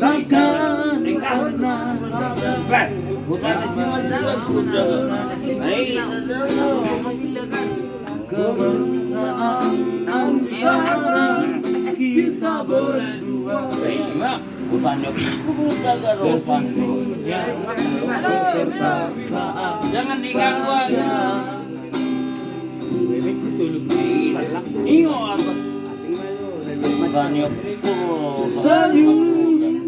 Takkan pernah kemesraan antara kita berdua sesungguhnya perasaan jangan diganggu aja. Ingat senyum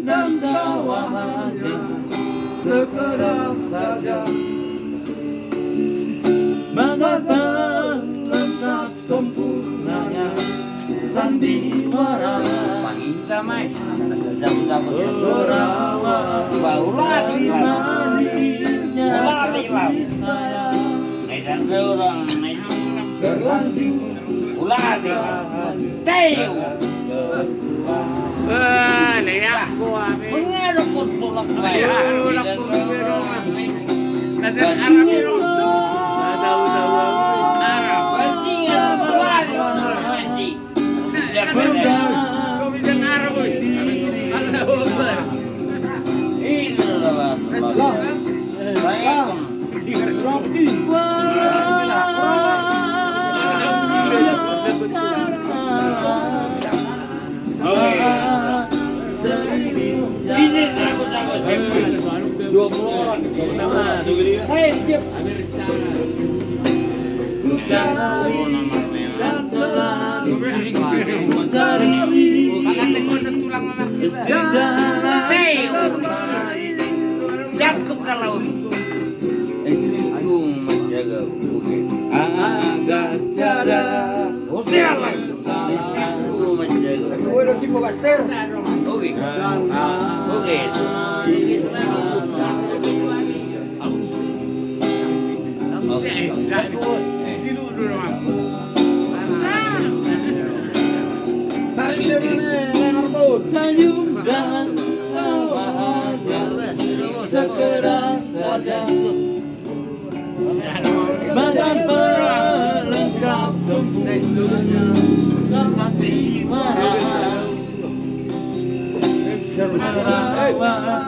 dan tawa hati sekedar saja sebagai pelengkap sempurnanya sandiwara berawal dari manisnya kasih sayang berlanjut dan selalu mencari agar tiada senyum dan tawa hanya sekedar saja sebagai pelengkap sempurnanya sandiwara berawal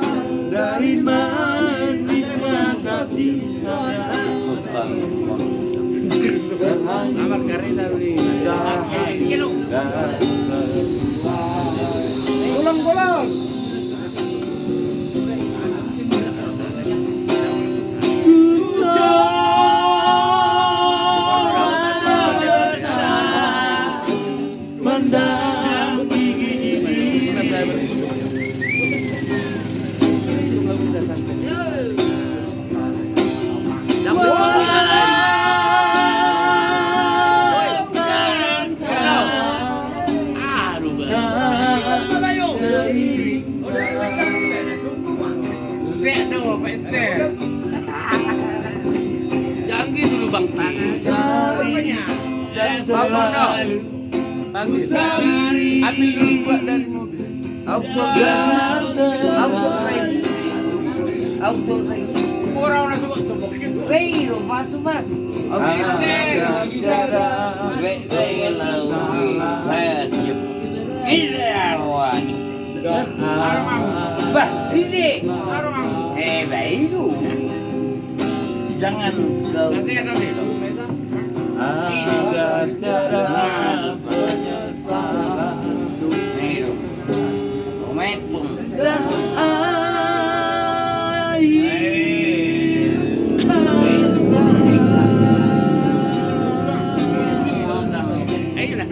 dari manisnya kasih sayang Golong-golong jangan gitu lu bang, dan selalu cari ambil dulu buat dari mobil. auto Orang sebut gitu. Veio, faço mais. Jangan kau agar tiada penyesalan dan Ayo nak,